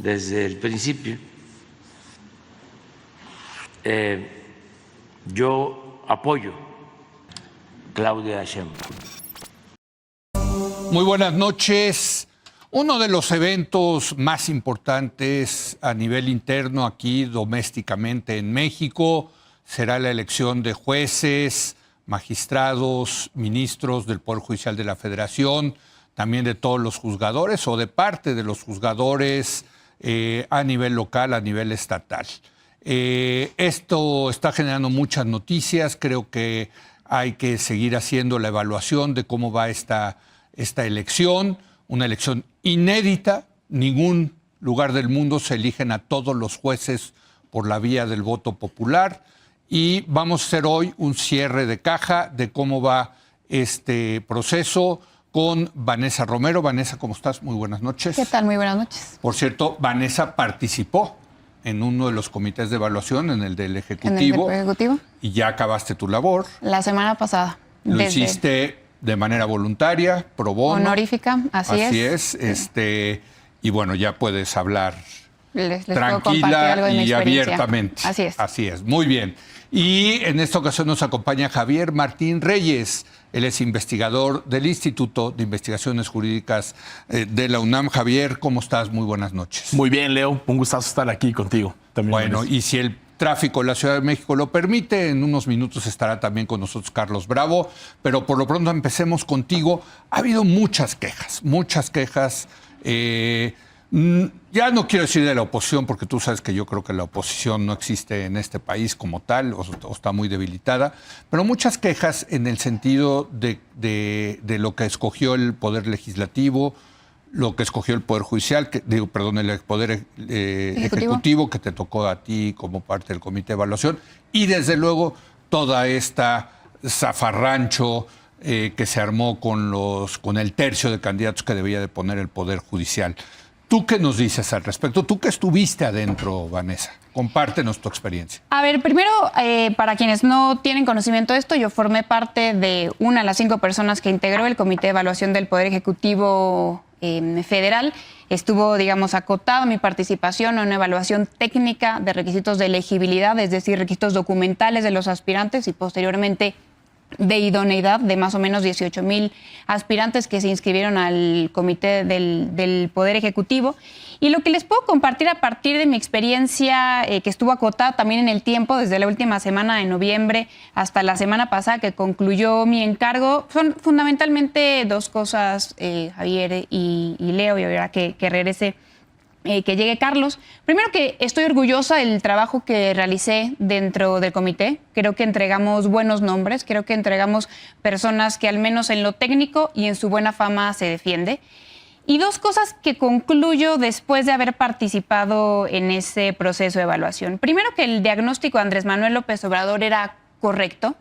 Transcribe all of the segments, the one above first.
desde el principio. Yo apoyo a Claudia Sheinbaum. Muy buenas noches. Uno de los eventos más importantes a nivel interno aquí domésticamente en México será la elección de jueces, magistrados, ministros del Poder Judicial de la Federación, también de todos los juzgadores o de parte de los juzgadores a nivel local, a nivel estatal. Esto está generando muchas noticias. Creo que hay que seguir haciendo la evaluación de cómo va esta elección, una elección inédita. Ningún lugar del mundo se eligen a todos los jueces por la vía del voto popular. Y vamos a hacer hoy un cierre de caja de cómo va este proceso con Vanessa Romero. Vanessa, ¿cómo estás? Muy buenas noches. ¿Qué tal? Muy buenas noches. Por cierto, Vanessa participó en uno de los comités de evaluación, en el del Ejecutivo. ¿En el Ejecutivo? Y ya acabaste tu labor. La semana pasada. Lo hiciste de manera voluntaria, pro bono. Honorífica, así es. Y bueno, ya puedes hablar les tranquila algo de mi y abiertamente. Así es. Así es, muy bien. Y en esta ocasión nos acompaña Javier Martín Reyes. Él es investigador del Instituto de Investigaciones Jurídicas de la UNAM. Javier, ¿cómo estás? Muy buenas noches. Muy bien, Leo. Un gustazo estar aquí contigo. También bueno, y si el tráfico en la Ciudad de México lo permite, en unos minutos estará también con nosotros Carlos Bravo. Pero por lo pronto empecemos contigo. Ha habido muchas quejas, muchas quejas. Ya no quiero decir de la oposición, porque tú sabes que yo creo que la oposición no existe en este país como tal, o está muy debilitada, pero muchas quejas en el sentido de lo que escogió el Poder Legislativo, lo que escogió el Poder Judicial, el Poder Ejecutivo, que te tocó a ti como parte del Comité de Evaluación, y desde luego toda esta zafarrancho que se armó con el tercio de candidatos que debía de poner el Poder Judicial. ¿Tú qué nos dices al respecto? Tú que estuviste adentro, Vanessa. Compártenos tu experiencia. A ver, primero, para quienes no tienen conocimiento de esto, yo formé parte de una de las 5 personas que integró el Comité de Evaluación del Poder Ejecutivo Federal. Estuvo, digamos, acotada mi participación en una evaluación técnica de requisitos de elegibilidad, es decir, requisitos documentales de los aspirantes y posteriormente de idoneidad de más o menos 18,000 aspirantes que se inscribieron al comité del Poder Ejecutivo. Y lo que les puedo compartir a partir de mi experiencia, que estuvo acotada también en el tiempo, desde la última semana de noviembre hasta la semana pasada que concluyó mi encargo, son fundamentalmente 2 cosas, Javier y Leo, y ahora que regrese, que llegue Carlos. Primero, que estoy orgullosa del trabajo que realicé dentro del comité. Creo que entregamos buenos nombres, creo que entregamos personas que al menos en lo técnico y en su buena fama se defiende. Y 2 cosas que concluyo después de haber participado en ese proceso de evaluación. Primero, que el diagnóstico de Andrés Manuel López Obrador era correcto.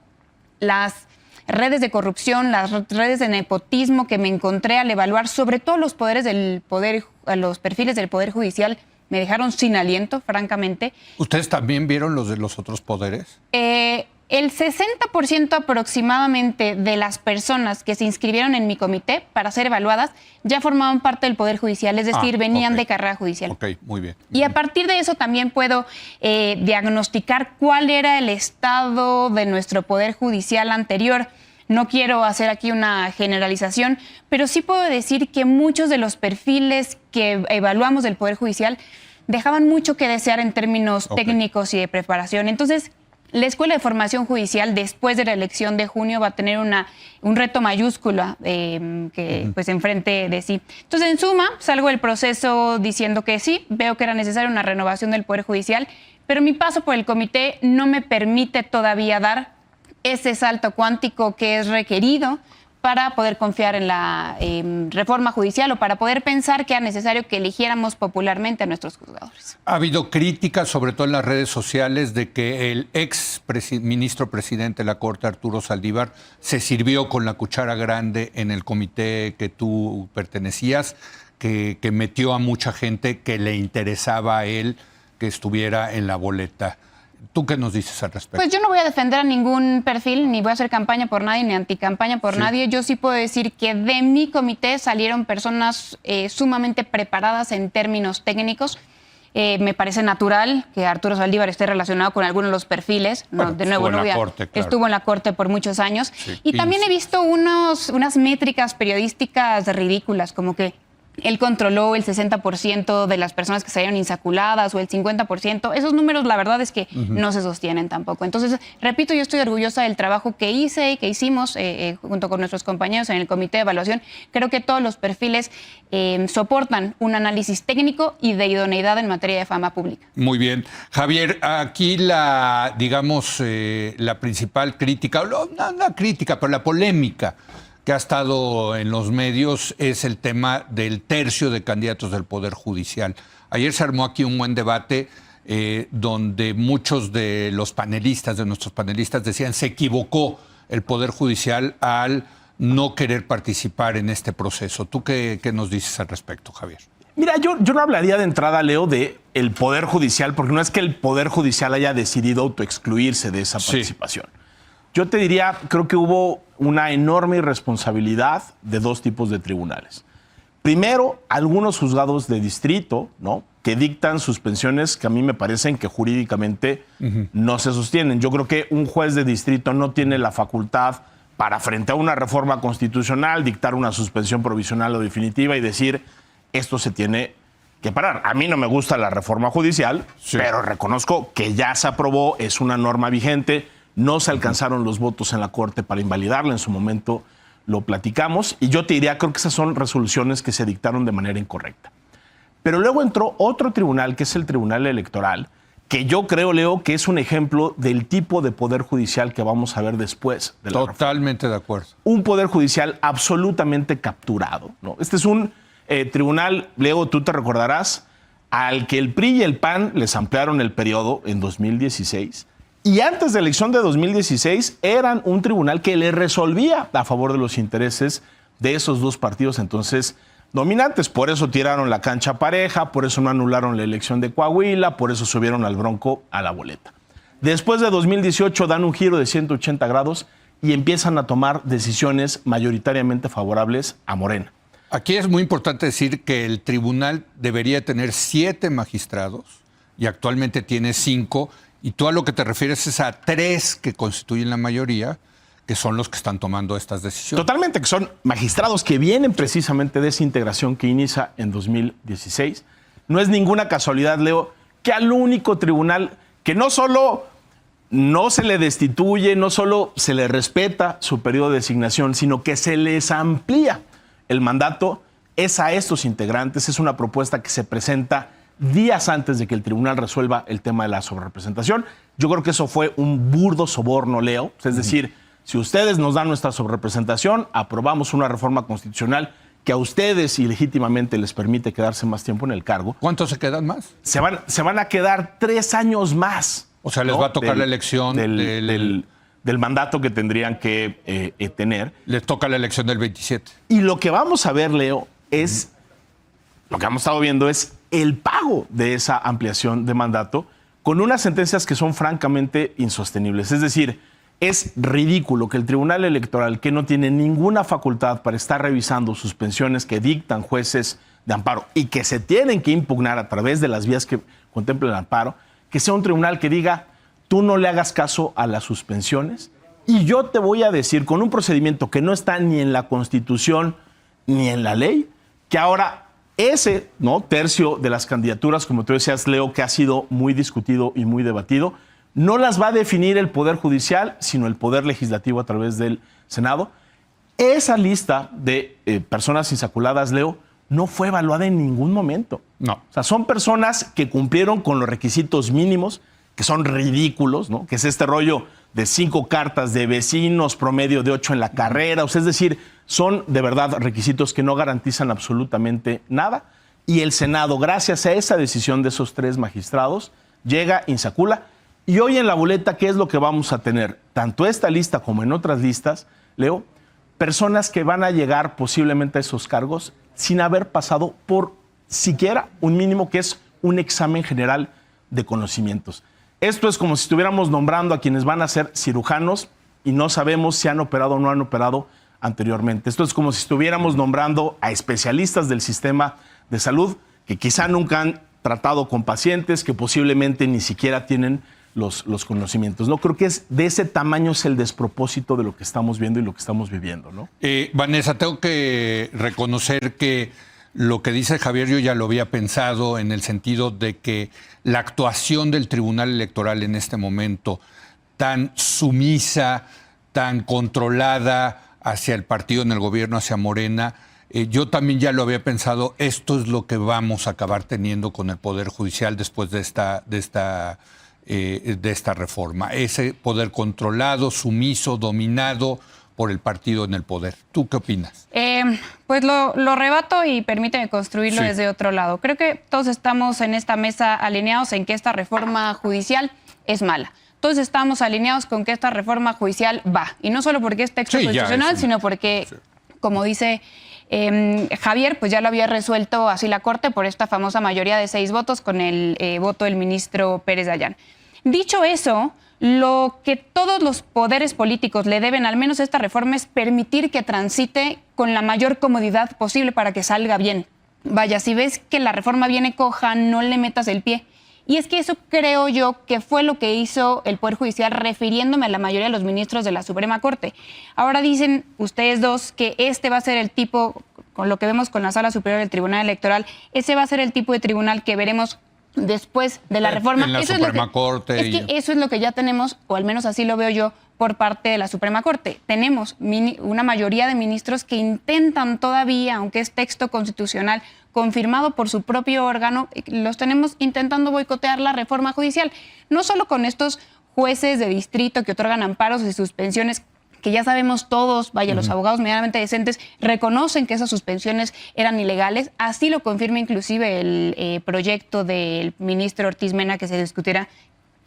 Las redes de corrupción, las redes de nepotismo que me encontré al evaluar sobre todo los perfiles del Poder Judicial me dejaron sin aliento, francamente. ¿Ustedes también vieron los de los otros poderes? El 60% aproximadamente de las personas que se inscribieron en mi comité para ser evaluadas ya formaban parte del Poder Judicial, es decir, venían de carrera judicial. Ok, muy bien. Y a partir de eso también puedo diagnosticar cuál era el estado de nuestro Poder Judicial anterior. No quiero hacer aquí una generalización, pero sí puedo decir que muchos de los perfiles que evaluamos del Poder Judicial dejaban mucho que desear en términos técnicos y de preparación. Entonces, la Escuela de Formación Judicial, después de la elección de junio, va a tener un reto mayúsculo pues enfrente de sí. Entonces, en suma, salgo del proceso diciendo que sí, veo que era necesaria una renovación del Poder Judicial, pero mi paso por el comité no me permite todavía dar ese salto cuántico que es requerido para poder confiar en la reforma judicial o para poder pensar que era necesario que eligiéramos popularmente a nuestros juzgadores. Ha habido críticas, sobre todo en las redes sociales, de que el ministro presidente de la Corte, Arturo Saldívar, se sirvió con la cuchara grande en el comité que tú pertenecías, que metió a mucha gente que le interesaba a él que estuviera en la boleta. ¿Tú qué nos dices al respecto? Pues yo no voy a defender a ningún perfil, ni voy a hacer campaña por nadie, ni anticampaña por nadie. Yo sí puedo decir que de mi comité salieron personas sumamente preparadas en términos técnicos. Me parece natural que Arturo Saldívar esté relacionado con algunos de los perfiles. Bueno, de nuevo, estuvo en la corte, claro. Estuvo en la corte por muchos años. Sí, y también 15. he visto unas métricas periodísticas ridículas, como que él controló el 60% de las personas que salieron insaculadas o el 50%. Esos números, la verdad es que no se sostienen tampoco. Entonces, repito, yo estoy orgullosa del trabajo que hice y que hicimos junto con nuestros compañeros en el comité de evaluación. Creo que todos los perfiles soportan un análisis técnico y de idoneidad en materia de fama pública. Muy bien. Javier, aquí la principal crítica, no la crítica, pero la polémica que ha estado en los medios es el tema del tercio de candidatos del Poder Judicial. Ayer se armó aquí un buen debate donde muchos de los panelistas, de nuestros panelistas, decían se equivocó el Poder Judicial al no querer participar en este proceso. ¿Tú qué nos dices al respecto, Javier? Mira, yo no hablaría de entrada, Leo, de el Poder Judicial, porque no es que el Poder Judicial haya decidido autoexcluirse de esa participación. Yo te diría, creo que hubo una enorme irresponsabilidad de dos tipos de tribunales. Primero, algunos juzgados de distrito, ¿no?, que dictan suspensiones que a mí me parecen que jurídicamente no se sostienen. Yo creo que un juez de distrito no tiene la facultad para, frente a una reforma constitucional, dictar una suspensión provisional o definitiva y decir, esto se tiene que parar. A mí no me gusta la reforma judicial, pero reconozco que ya se aprobó, es una norma vigente. No se alcanzaron los votos en la Corte para invalidarla, en su momento lo platicamos, y yo te diría, creo que esas son resoluciones que se dictaron de manera incorrecta. Pero luego entró otro tribunal, que es el Tribunal Electoral, que yo creo, Leo, que es un ejemplo del tipo de poder judicial que vamos a ver después de la Totalmente reforma. De acuerdo. Un poder judicial absolutamente capturado, ¿no? Este es un tribunal, Leo, tú te recordarás, al que el PRI y el PAN les ampliaron el periodo en 2016, y antes de la elección de 2016 eran un tribunal que le resolvía a favor de los intereses de esos dos partidos entonces dominantes. Por eso tiraron la cancha pareja, por eso no anularon la elección de Coahuila, por eso subieron al Bronco a la boleta. Después de 2018 dan un giro de 180 grados y empiezan a tomar decisiones mayoritariamente favorables a Morena. Aquí es muy importante decir que el tribunal debería tener 7 magistrados y actualmente tiene 5. Y tú a lo que te refieres es a 3 que constituyen la mayoría, que son los que están tomando estas decisiones. Totalmente, que son magistrados que vienen precisamente de esa integración que inicia en 2016. No es ninguna casualidad, Leo, que al único tribunal que no solo no se le destituye, no solo se le respeta su periodo de designación, sino que se les amplía el mandato, es a estos integrantes. Es una propuesta que se presenta días antes de que el tribunal resuelva el tema de la sobrerepresentación. Yo creo que eso fue un burdo soborno, Leo. Es decir, si ustedes nos dan nuestra sobrerepresentación, aprobamos una reforma constitucional que a ustedes ilegítimamente les permite quedarse más tiempo en el cargo. ¿Cuántos se quedan más? Se van a quedar 3 años más. O sea, les va a tocar la elección del mandato que tendrían que tener. Les toca la elección del 27. Y lo que vamos a ver, Leo, es... Lo que hemos estado viendo es el pago de esa ampliación de mandato con unas sentencias que son francamente insostenibles. Es decir, es ridículo que el Tribunal Electoral, que no tiene ninguna facultad para estar revisando suspensiones que dictan jueces de amparo y que se tienen que impugnar a través de las vías que contempla el amparo, que sea un tribunal que diga, tú no le hagas caso a las suspensiones y yo te voy a decir, con un procedimiento que no está ni en la Constitución ni en la ley, que ahora ese, ¿no?, tercio de las candidaturas, como tú decías, Leo, que ha sido muy discutido y muy debatido, no las va a definir el Poder Judicial, sino el Poder Legislativo a través del Senado. Esa lista de personas insaculadas, Leo, no fue evaluada en ningún momento. No. O sea, son personas que cumplieron con los requisitos mínimos, que son ridículos, ¿no? Que es este rollo de 5 cartas de vecinos, promedio de 8 en la carrera. O sea, es decir, son de verdad requisitos que no garantizan absolutamente nada. Y el Senado, gracias a esa decisión de esos 3 magistrados, llega, insacula. Y hoy en la boleta, ¿qué es lo que vamos a tener? Tanto esta lista como en otras listas, Leo, personas que van a llegar posiblemente a esos cargos sin haber pasado por siquiera un mínimo, que es un examen general de conocimientos. Esto es como si estuviéramos nombrando a quienes van a ser cirujanos y no sabemos si han operado o no han operado anteriormente. Esto es como si estuviéramos nombrando a especialistas del sistema de salud que quizá nunca han tratado con pacientes que posiblemente ni siquiera tienen los conocimientos. No creo que es de ese tamaño es el despropósito de lo que estamos viendo y lo que estamos viviendo, ¿no? Vanessa, tengo que reconocer que lo que dice Javier yo ya lo había pensado en el sentido de que la actuación del Tribunal Electoral en este momento, tan sumisa, tan controlada hacia el partido en el gobierno, hacia Morena, yo también ya lo había pensado, esto es lo que vamos a acabar teniendo con el Poder Judicial después de esta reforma. Ese poder controlado, sumiso, dominado por el partido en el poder. ¿Tú qué opinas? Pues lo rebato y permíteme construirlo desde otro lado. Creo que todos estamos en esta mesa alineados en que esta reforma judicial es mala. Todos estamos alineados con que esta reforma judicial va. Y no solo porque es texto constitucional, sino porque, como dice Javier, pues ya lo había resuelto así la Corte por esta famosa mayoría de 6 votos con el voto del ministro Pérez Dayán. Dicho eso, lo que todos los poderes políticos le deben, al menos a esta reforma, es permitir que transite con la mayor comodidad posible para que salga bien. Vaya, si ves que la reforma viene coja, no le metas el pie. Y es que eso creo yo que fue lo que hizo el Poder Judicial refiriéndome a la mayoría de los ministros de la Suprema Corte. Ahora dicen ustedes dos que este va a ser el tipo, con lo que vemos con la Sala Superior del Tribunal Electoral, ese va a ser el tipo de tribunal que veremos después de la reforma. En la Suprema Corte. Es que eso es lo que ya tenemos, o al menos así lo veo yo, por parte de la Suprema Corte. Tenemos una mayoría de ministros que intentan todavía, aunque es texto constitucional confirmado por su propio órgano, los tenemos intentando boicotear la reforma judicial. No solo con estos jueces de distrito que otorgan amparos y suspensiones, que ya sabemos todos, vaya, los abogados medianamente decentes reconocen que esas suspensiones eran ilegales. Así lo confirma inclusive el proyecto del ministro Ortiz Mena que se discutirá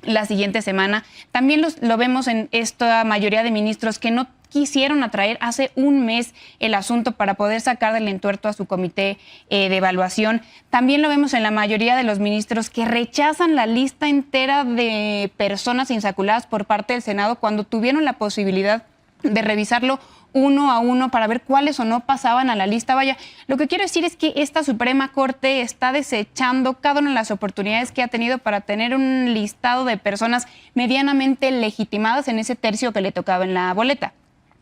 la siguiente semana. También lo vemos en esta mayoría de ministros que no quisieron atraer hace un mes el asunto para poder sacar del entuerto a su comité de evaluación. También lo vemos en la mayoría de los ministros que rechazan la lista entera de personas insaculadas por parte del Senado cuando tuvieron la posibilidad de revisarlo uno a uno para ver cuáles o no pasaban a la lista. Vaya, lo que quiero decir es que esta Suprema Corte está desechando cada una de las oportunidades que ha tenido para tener un listado de personas medianamente legitimadas en ese tercio que le tocaba en la boleta.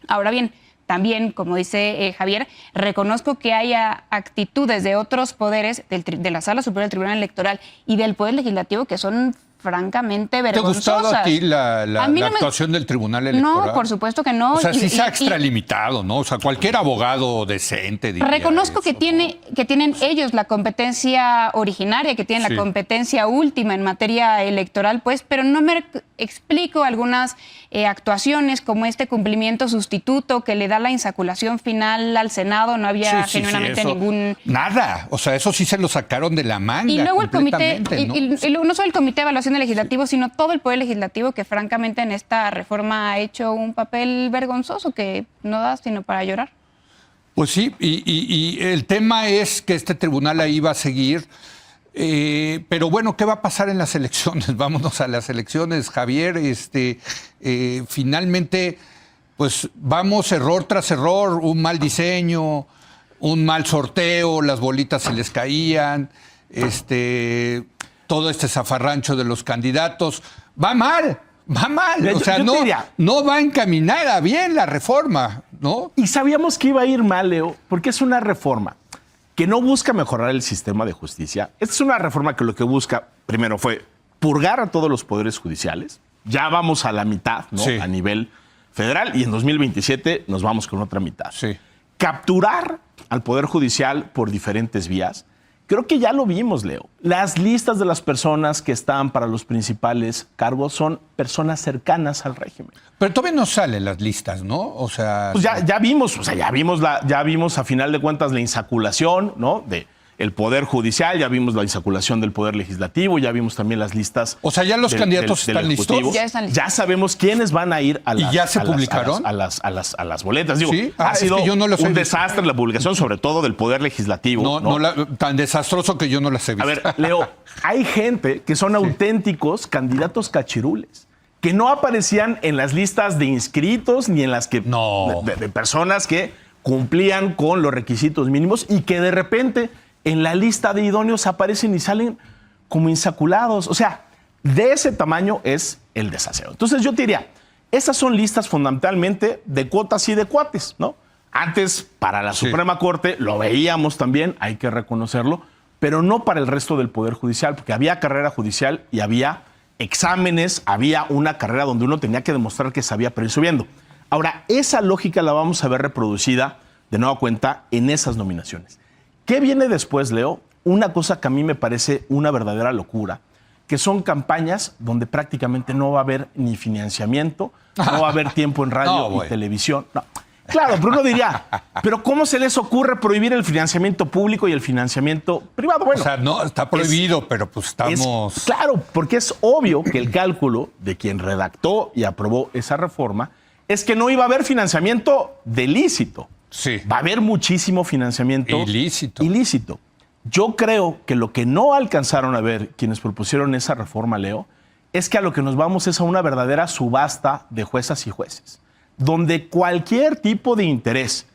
Ahora bien, también, como dice Javier, reconozco que haya actitudes de otros poderes, de la Sala Superior del Tribunal Electoral y del Poder Legislativo, que son francamente vergonzosas. ¿Te ha gustado a ti la actuación del Tribunal Electoral? No, por supuesto que no. O sea, sí se ha extralimitado, ¿no? O sea, cualquier abogado decente diría reconozco eso, que tienen ellos la competencia originaria, que tienen la competencia última en materia electoral, pues, pero no me explico algunas actuaciones como este cumplimiento sustituto que le da la insaculación final al Senado. No había genuinamente ningún... Nada. O sea, eso sí se lo sacaron de la manga. Y luego el comité, ¿no? y no solo el Comité de Evaluación del Legislativo, sino todo el Poder Legislativo, que francamente en esta reforma ha hecho un papel vergonzoso que no da sino para llorar. Pues sí, y el tema es que este tribunal ahí va a seguir. Pero bueno, ¿qué va a pasar en las elecciones? Vámonos a las elecciones, Javier. Finalmente, pues vamos error tras error, un mal diseño, un mal sorteo, las bolitas se les caían, todo este zafarrancho de los candidatos. Va mal. O sea, no va encaminada bien la reforma, ¿no? Y sabíamos que iba a ir mal, Leo, porque es una reforma que no busca mejorar el sistema de justicia. Esta es una reforma que lo que busca, primero, fue purgar a todos los poderes judiciales. Ya vamos a la mitad, ¿no? Sí. A nivel federal, y en 2027 nos vamos con otra mitad. Sí. Capturar al Poder Judicial por diferentes vías. Creo que ya lo vimos, Leo. Las listas de las personas que están para los principales cargos son personas cercanas al régimen. Pero todavía no salen las listas, ¿no? O sea, pues ya vimos a final de cuentas la insaculación, ¿no? De el Poder Judicial, ya vimos la insaculación del Poder Legislativo, ya vimos también las listas. O sea, ya los candidatos están listos. Ya están listos. Ya sabemos quiénes van a ir a las, ¿y ya se publicaron? A las boletas. Digo, ¿sí? Ha sido es que yo no los he un visto. desastre la publicación, sobre todo del Poder Legislativo. Tan desastroso que yo no las he visto. A ver, Leo, hay gente que son auténticos candidatos cachirules, que no aparecían en las listas de inscritos ni en las que de personas que cumplían con los requisitos mínimos y que de repente en la lista de idóneos aparecen y salen como insaculados. O sea, de ese tamaño es el desaseo. Entonces yo te diría, esas son listas fundamentalmente de cuotas y de cuates, ¿no? Antes, para la Suprema Corte, lo veíamos también, hay que reconocerlo, pero no para el resto del Poder Judicial, porque había carrera judicial y había exámenes, había una carrera donde uno tenía que demostrar que sabía para ir subiendo. Ahora, esa lógica la vamos a ver reproducida de nueva cuenta en esas nominaciones. ¿Qué viene después, Leo? Una cosa que a mí me parece una verdadera locura, que son campañas donde prácticamente no va a haber ni financiamiento, no va a haber tiempo en radio y televisión. No. Claro, pero uno diría, ¿pero cómo se les ocurre prohibir el financiamiento público y el financiamiento privado? Bueno, o sea, no, está prohibido, pero pues estamos... Claro, porque es obvio que el cálculo de quien redactó y aprobó esa reforma es que no iba a haber financiamiento de lícito. Sí. Va a haber muchísimo financiamiento ilícito. Yo creo que lo que no alcanzaron a ver quienes propusieron esa reforma, Leo, es que a lo que nos vamos es a una verdadera subasta de juezas y jueces, donde cualquier tipo de interés,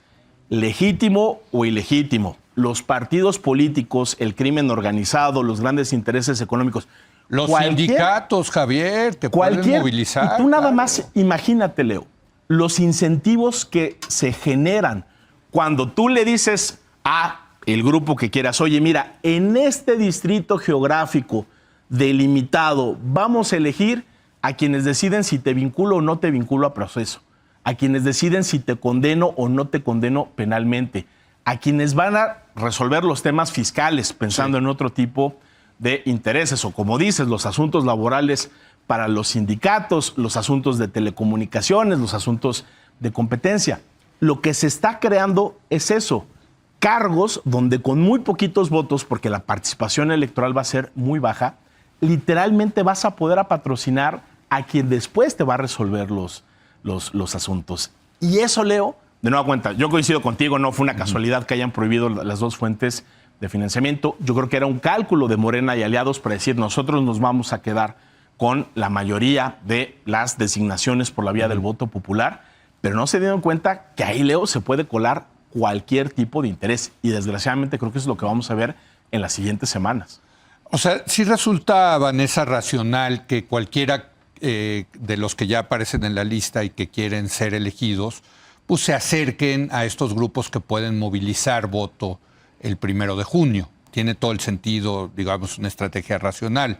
legítimo o ilegítimo, los partidos políticos, el crimen organizado, los grandes intereses económicos, los sindicatos, Javier, que pueden movilizar. Y tú nada más imagínate, Leo, los incentivos que se generan cuando tú le dices a el grupo que quieras, oye, mira, en este distrito geográfico delimitado vamos a elegir a quienes deciden si te vinculo o no te vinculo a proceso, a quienes deciden si te condeno o no te condeno penalmente, a quienes van a resolver los temas fiscales pensando en otro tipo de intereses, o como dices, los asuntos laborales para los sindicatos, los asuntos de telecomunicaciones, los asuntos de competencia. Lo que se está creando es eso, cargos donde con muy poquitos votos, porque la participación electoral va a ser muy baja, literalmente vas a poder patrocinar a quien después te va a resolver los asuntos. Y eso, Leo, de nueva cuenta, yo coincido contigo, no fue una casualidad que hayan prohibido las dos fuentes de financiamiento. Yo creo que era un cálculo de Morena y aliados para decir, nosotros nos vamos a quedar con la mayoría de las designaciones por la vía del voto popular, pero no se dieron cuenta que ahí, Leo, se puede colar cualquier tipo de interés. Y desgraciadamente creo que eso es lo que vamos a ver en las siguientes semanas. O sea, sí resulta, Vanessa, racional que cualquiera de los que ya aparecen en la lista y que quieren ser elegidos, pues se acerquen a estos grupos que pueden movilizar voto el 1 de junio. Tiene todo el sentido, digamos, una estrategia racional.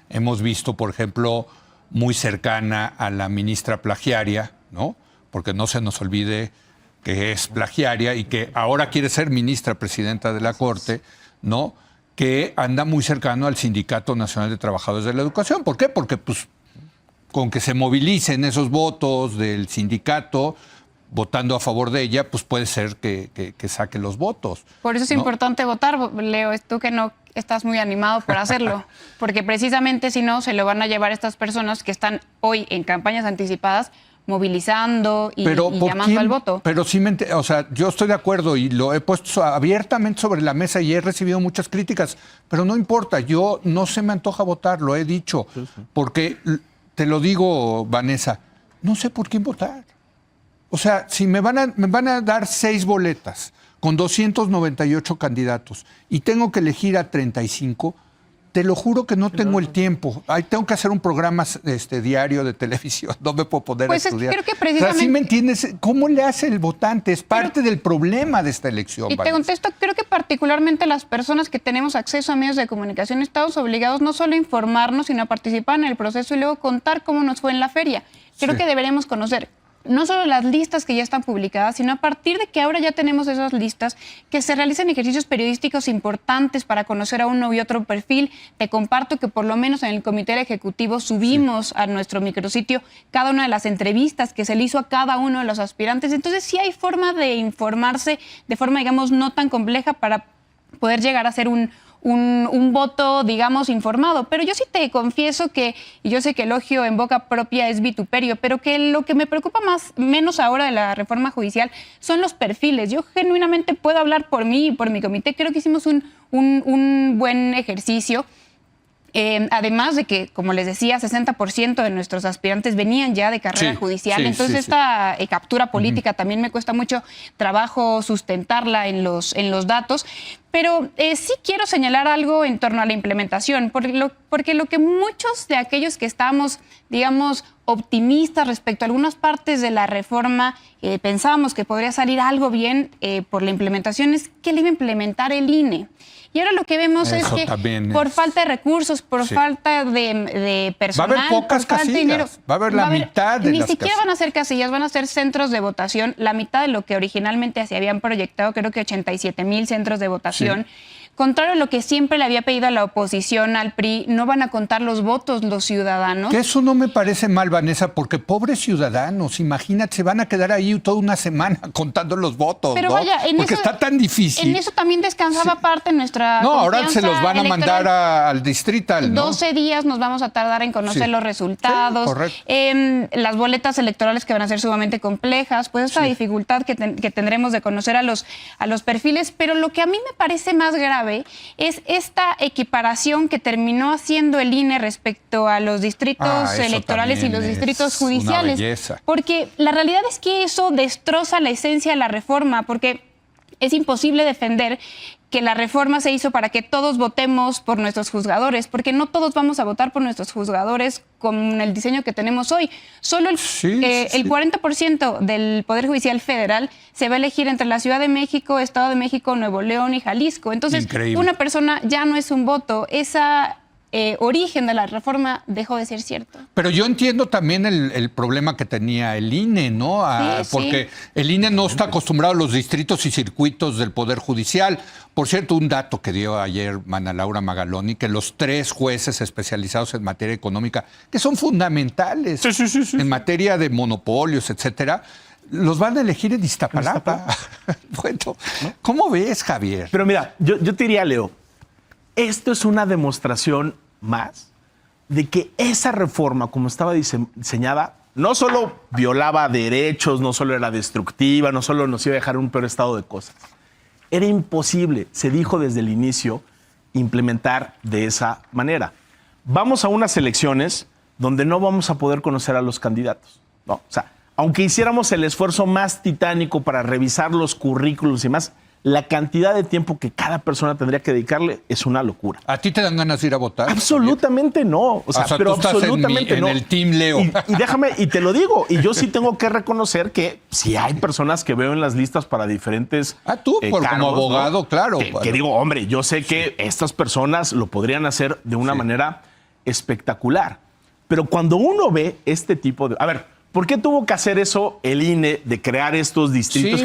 Hemos visto, por ejemplo, muy cercana a la ministra plagiaria, ¿no? Porque no se nos olvide que es plagiaria y que ahora quiere ser ministra presidenta de la Corte, ¿no? Que anda muy cercano al Sindicato Nacional de Trabajadores de la Educación. ¿Por qué? Porque pues, con que se movilicen esos votos del sindicato votando a favor de ella, pues puede ser que saque los votos. Por eso es importante votar, Leo, tú que no estás muy animado por hacerlo, porque precisamente si no, se lo van a llevar estas personas que están hoy en campañas anticipadas movilizando y llamando al voto. Pero sí, o sea, yo estoy de acuerdo y lo he puesto abiertamente sobre la mesa y he recibido muchas críticas, pero no importa, yo no se me antoja votar, lo he dicho, porque te lo digo, Vanessa, no sé por quién votar. O sea, si me van a dar 6 boletas con 298 candidatos y tengo que elegir a 35, te lo juro que no tengo el tiempo. Tengo que hacer un programa diario de televisión, no me puedo poder estudiar. Creo que precisamente... O sea, ¿sí me entiendes? ¿Cómo le hace el votante? Es parte del problema de esta elección. Y te contesto, creo que particularmente las personas que tenemos acceso a medios de comunicación estamos obligados no solo a informarnos, sino a participar en el proceso y luego contar cómo nos fue en la feria. Creo que deberíamos conocer no solo las listas que ya están publicadas, sino a partir de que ahora ya tenemos esas listas, que se realicen ejercicios periodísticos importantes para conocer a uno y otro perfil. Te comparto que por lo menos en el Comité Ejecutivo subimos a nuestro micrositio cada una de las entrevistas que se le hizo a cada uno de los aspirantes. Entonces sí hay forma de informarse de forma, digamos, no tan compleja para poder llegar a ser un voto, digamos, informado. Pero yo sí te confieso que, y yo sé que elogio en boca propia es vituperio, pero que lo que me preocupa menos ahora de la reforma judicial son los perfiles. Yo genuinamente puedo hablar por mí y por mi comité. Creo que hicimos un buen ejercicio. Además de que, como les decía, 60% de nuestros aspirantes venían ya de carrera judicial. Entonces esta captura política también me cuesta mucho trabajo sustentarla en los datos. Pero sí quiero señalar algo en torno a la implementación, porque lo que muchos de aquellos que estábamos, digamos, optimistas respecto a algunas partes de la reforma, pensábamos que podría salir algo bien por la implementación, es que le iba a implementar el INE. Y ahora lo que vemos es que por falta de recursos, por falta de personal, va a haber pocas por falta de dinero, casillas, va a haber la mitad de ni las siquiera casillas. van a ser casillas, van a ser centros de votación, la mitad de lo que originalmente se habían proyectado, creo que 87,000 centros de votación. Sí. Contrario a lo que siempre le había pedido a la oposición, al PRI, no van a contar los votos los ciudadanos. Que eso no me parece mal, Vanessa, porque pobres ciudadanos, imagínate, se van a quedar ahí toda una semana contando los votos, pero ¿no? vaya, porque está tan difícil. En eso también descansaba parte nuestra No, ahora se los van a mandar al distrital, ¿no? 12 días nos vamos a tardar en conocer los resultados. Sí, correcto. Las boletas electorales que van a ser sumamente complejas, pues esta dificultad que tendremos de conocer a los perfiles. Pero lo que a mí me parece más grave es esta equiparación que terminó haciendo el INE respecto a los distritos electorales y los distritos judiciales. Una belleza. Porque la realidad es que eso destroza la esencia de la reforma, porque es imposible defender que la reforma se hizo para que todos votemos por nuestros juzgadores, porque no todos vamos a votar por nuestros juzgadores con el diseño que tenemos hoy. Solo el 40% del Poder Judicial Federal se va a elegir entre la Ciudad de México, Estado de México, Nuevo León y Jalisco. Entonces, una persona ya no es un voto. Esa origen de la reforma dejó de ser cierto. Pero yo entiendo también el problema que tenía el INE, ¿no? Porque el INE no está acostumbrado a los distritos y circuitos del Poder Judicial. Por cierto, un dato que dio ayer Ana Laura Magaloni, que los 3 jueces especializados en materia económica, que son fundamentales en materia de monopolios, etcétera, los van a elegir en Iztapalapa. Bueno, ¿cómo ves, Javier? Pero mira, yo te diría, Leo, esto es una demostración más de que esa reforma, como estaba diseñada, no solo violaba derechos, no solo era destructiva, no solo nos iba a dejar en un peor estado de cosas. Era imposible, se dijo desde el inicio, implementar de esa manera. Vamos a unas elecciones donde no vamos a poder conocer a los candidatos, ¿no? O sea, aunque hiciéramos el esfuerzo más titánico para revisar los currículos y más, la cantidad de tiempo que cada persona tendría que dedicarle es una locura. ¿A ti te dan ganas de ir a votar? Absolutamente no. O sea, pero tú estás absolutamente en el Team Leo. Y déjame, y te lo digo, y yo sí tengo que reconocer que sí hay personas que veo en las listas para diferentes tú, cargos, como abogado, ¿no? Claro. Que digo, hombre, yo sé que estas personas lo podrían hacer de una manera espectacular. Pero cuando uno ve este tipo de... A ver, ¿por qué tuvo que hacer eso el INE de crear estos distritos?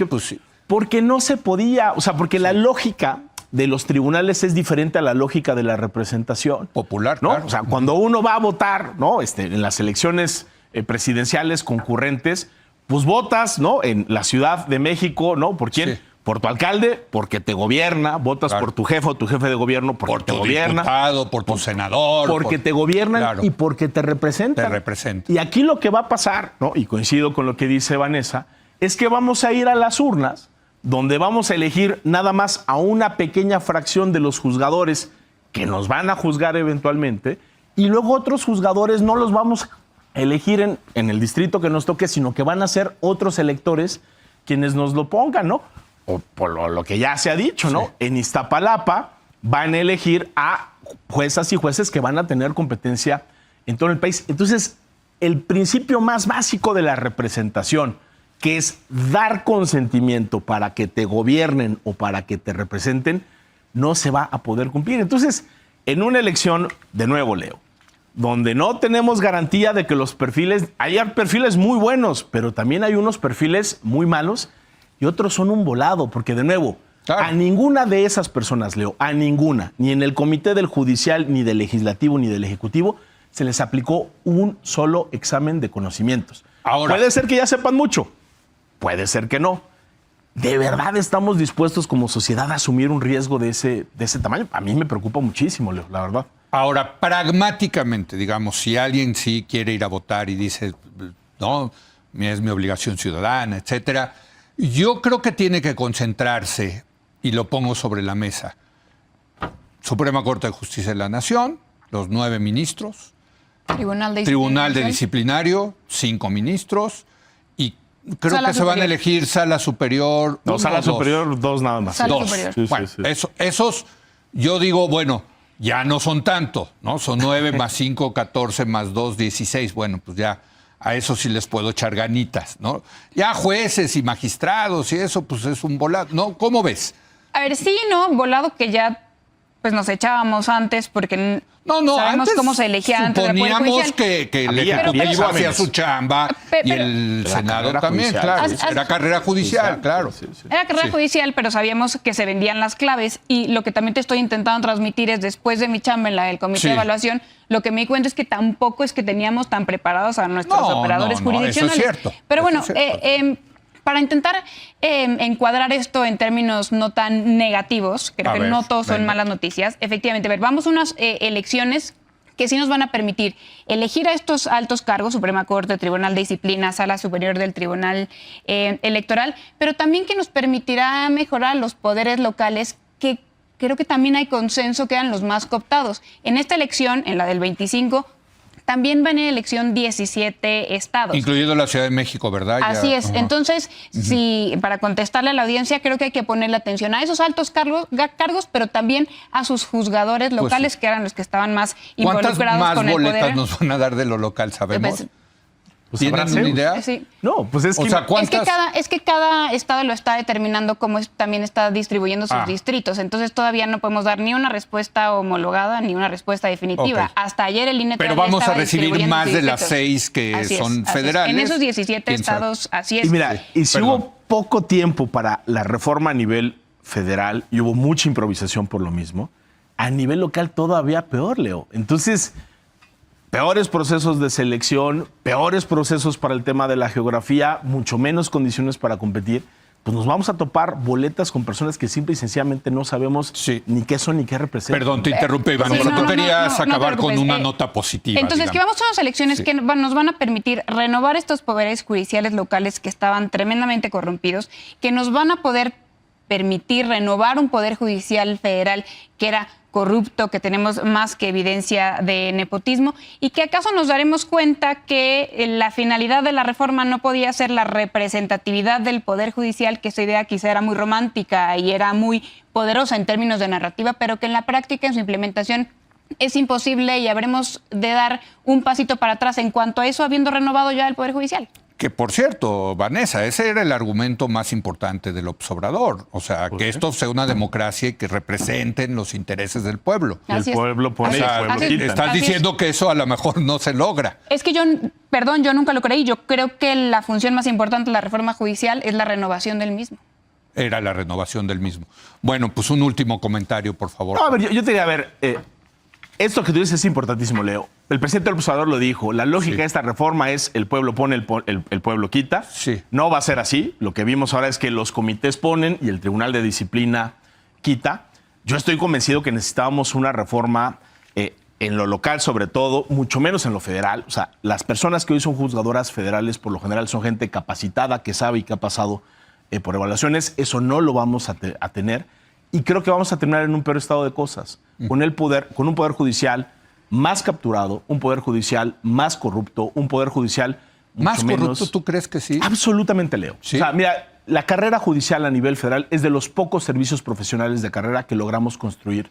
Porque no se podía, o sea, porque la lógica de los tribunales es diferente a la lógica de la representación popular, ¿no? Claro. O sea, cuando uno va a votar, ¿no? En las elecciones presidenciales concurrentes, pues votas, ¿no? En la Ciudad de México, ¿no? ¿Por quién? Por tu alcalde, porque te gobierna, votas por tu jefe o tu jefe de gobierno porque te gobierna. Por tu diputado, por tu senador. Porque te gobiernan y porque te representan. Te representan. Y aquí lo que va a pasar, ¿no? Y coincido con lo que dice Vanessa, es que vamos a ir a las urnas donde vamos a elegir nada más a una pequeña fracción de los juzgadores que nos van a juzgar eventualmente, y luego otros juzgadores no los vamos a elegir en el distrito que nos toque, sino que van a ser otros electores quienes nos lo pongan, ¿no? O por lo que ya se ha dicho, ¿no? En Iztapalapa van a elegir a juezas y jueces que van a tener competencia en todo el país. Entonces, el principio más básico de la representación, que es dar consentimiento para que te gobiernen o para que te representen, no se va a poder cumplir. Entonces, en una elección, de nuevo, Leo, donde no tenemos garantía de que los perfiles... Hay perfiles muy buenos, pero también hay unos perfiles muy malos y otros son un volado, porque, de nuevo, a ninguna de esas personas, Leo, a ninguna, ni en el comité del judicial, ni del legislativo, ni del ejecutivo, se les aplicó un solo examen de conocimientos. Ahora, puede ser que ya sepan mucho, puede ser que no. ¿De verdad estamos dispuestos como sociedad a asumir un riesgo de ese tamaño? A mí me preocupa muchísimo, Leo, la verdad. Ahora, pragmáticamente, digamos, si alguien sí quiere ir a votar y dice, no, es mi obligación ciudadana, etcétera, yo creo que tiene que concentrarse, y lo pongo sobre la mesa, Suprema Corte de Justicia de la Nación, los 9 ministros, Tribunal de Disciplinario, 5 ministros, y Creo Sala que se van a superior. elegir sala superior. No, uno sala o dos. superior, 2 nada más. Sala Dos. superior. Sí, sí, Bueno, sí. esos, yo digo, bueno, ya no son tanto, ¿no? Son 9 más 5, 14 más 2, 16. Bueno, pues ya a eso sí les puedo echar ganitas, ¿no? Ya jueces y magistrados y eso, pues es un volado, ¿no? ¿Cómo ves? A ver, sí, ¿no? Volado que ya pues nos echábamos antes porque No, sabemos antes cómo se elegía antes del Poder suponíamos Judicial. que el Había Ejecutivo hacía exámenes. su chamba y Pero- el Era Senado carrera también, judicial. claro. Haz- Era carrera judicial, claro. Sí, sí. Era carrera Sí. judicial, pero sabíamos que se vendían las claves y lo que también te estoy intentando transmitir es después de mi chamba en la del comité Sí. de evaluación, lo que me di cuenta es que tampoco es que teníamos tan preparados a nuestros No, operadores no, no, eso es jurisdiccionales. cierto, Pero eso bueno, es cierto. para intentar encuadrar esto en términos no tan negativos, creo A que ver, no todos son venga. malas noticias, efectivamente, a ver, vamos a unas elecciones que sí nos van a permitir elegir a estos altos cargos, Suprema Corte, Tribunal de Disciplina, Sala Superior del Tribunal Electoral, pero también que nos permitirá mejorar los poderes locales que creo que también hay consenso que eran los más cooptados. En esta elección, en la del 25, también van en elección 17 estados. Incluyendo la Ciudad de México, ¿verdad? Ya- Así es. ajá. Entonces, si para contestarle a la audiencia, creo que hay que ponerle atención a esos altos cargos, pero también a sus juzgadores locales, sí. que eran los que estaban más ¿Cuántas involucrados más con el boletas poder. nos van a dar de lo local, sabemos? Pues, Pues ¿Tienen habrá una CEUs. idea? Sí. No, pues es O que... sea, ¿cuántas? Es que cada estado lo está determinando cómo también está distribuyendo sus Ah. distritos. Entonces todavía no podemos dar ni una respuesta homologada ni una respuesta definitiva. Ok. Hasta ayer el INE Pero todavía vamos a estaba recibir distribuyendo más sus de las distritos. 6 que Así es, son así es. federales. En esos 17 ¿Quién sabe? estados, así es. Y mira, y si Perdón. hubo poco tiempo para la reforma a nivel federal y hubo mucha improvisación por lo mismo, a nivel local todavía peor, Leo. Entonces, peores procesos de selección, peores procesos para el tema de la geografía, mucho menos condiciones para competir, pues nos vamos a topar boletas con personas que simple y sencillamente no sabemos Sí. ni qué son ni qué representan. Perdón, te interrumpí, Iván, Sí, pero no, tú no, querías no te acabar con preocupes. una nota positiva. Entonces, que digamos. vamos a unas elecciones Sí. que nos van a permitir renovar estos poderes judiciales locales que estaban tremendamente corrompidos, que nos van a poder permitir renovar un poder judicial federal que era corrupto, que tenemos más que evidencia de nepotismo, y que acaso nos daremos cuenta que la finalidad de la reforma no podía ser la representatividad del poder judicial, que esa idea quizá era muy romántica y era muy poderosa en términos de narrativa, pero que en la práctica, en su implementación, es imposible y habremos de dar un pasito para atrás en cuanto a eso, habiendo renovado ya el poder judicial. Que por cierto, Vanessa, ese era el argumento más importante del López Obrador. O sea, que esto sea una democracia y que representen los intereses del pueblo. Y el Así es. pueblo pone Así y el es. pueblo Así es. quita. Estás Así es. diciendo que eso a lo mejor no se logra. Es que yo nunca lo creí. Yo creo que la función más importante de la reforma judicial es la renovación del mismo. Era la renovación del mismo. Bueno, pues un último comentario, por favor. No, a ver, yo te diría, a ver, esto que tú dices es importantísimo, Leo. El presidente del Obrador lo dijo, la lógica Sí. de esta reforma es el pueblo pone, el pueblo quita. Sí. No va a ser así. Lo que vimos ahora es que los comités ponen y el Tribunal de Disciplina quita. Yo estoy convencido que necesitábamos una reforma en lo local, sobre todo, mucho menos en lo federal. O sea, las personas que hoy son juzgadoras federales, por lo general, son gente capacitada, que sabe y que ha pasado por evaluaciones. Eso no lo vamos a tener. Y creo que vamos a terminar en un peor estado de cosas. Con un poder judicial más capturado, un poder judicial más corrupto, un poder judicial ¿Más mucho corrupto menos... tú crees que sí? Absolutamente, Leo. ¿Sí? O sea, mira, la carrera judicial a nivel federal es de los pocos servicios profesionales de carrera que logramos construir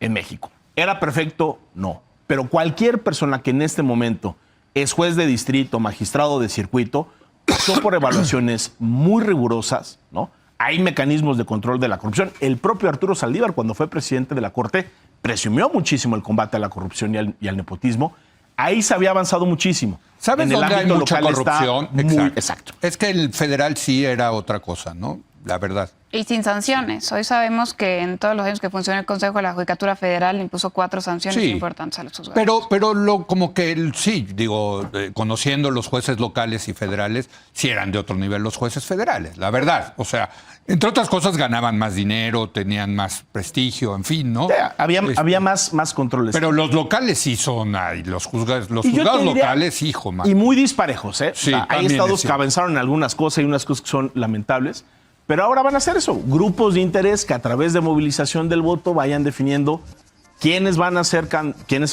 en México. ¿Era perfecto? No. Pero cualquier persona que en este momento es juez de distrito, magistrado de circuito, pasó por evaluaciones muy rigurosas, ¿no? Hay mecanismos de control de la corrupción. El propio Arturo Saldívar, cuando fue presidente de la Corte, presumió muchísimo el combate a la corrupción y al nepotismo. Ahí se había avanzado muchísimo. ¿Sabes En el dónde hay ámbito mucha local está corrupción? muy- exacto. Es que el federal sí era otra cosa, ¿no? La verdad. Y sin sanciones. Hoy sabemos que en todos los años que funciona el Consejo de la Judicatura Federal impuso 4 sanciones Sí. importantes a los juzgados. Pero como que sí, digo, conociendo los jueces locales y federales, sí eran de otro nivel los jueces federales, la verdad. O sea, entre otras cosas ganaban más dinero, tenían más prestigio, en fin, ¿no? Había más controles. Pero los locales sí son, los Y yo te juzgados diría- locales, hijo, man. Y muy disparejos, ¿eh? Sí, O sea, hay también estados es que cierto. avanzaron en algunas cosas y unas cosas que son lamentables. Pero ahora van a hacer eso. Grupos de interés que a través de movilización del voto vayan definiendo quiénes van a ser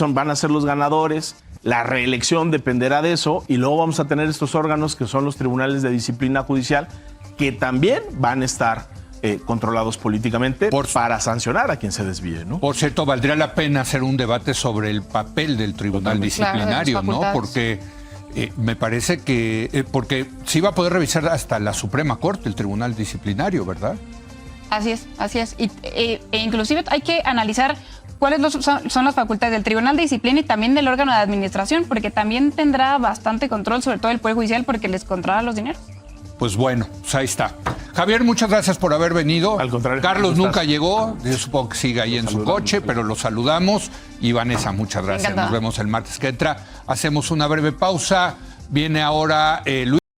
van a ser los ganadores, La reelección dependerá de eso y luego vamos a tener estos órganos que son los tribunales de disciplina judicial que también van a estar controlados políticamente para sancionar a quien se desvíe, ¿no? Por cierto, valdría la pena hacer un debate sobre el papel del tribunal disciplinario, claro, ¿no? Porque me parece que porque sí va a poder revisar hasta la Suprema Corte el tribunal disciplinario, ¿verdad? Así es, así es. E inclusive hay que analizar cuáles son las facultades del Tribunal de Disciplina y también del órgano de administración, porque también tendrá bastante control, sobre todo el Poder Judicial, porque les controla los dineros. Pues bueno, pues ahí está. Javier, muchas gracias por haber venido. Al contrario. Carlos nunca llegó, yo supongo que sigue ahí en su coche, pero lo saludamos. Y Vanessa, muchas gracias. Encantada. Nos vemos el martes que entra. Hacemos una breve pausa. Viene ahora Luis.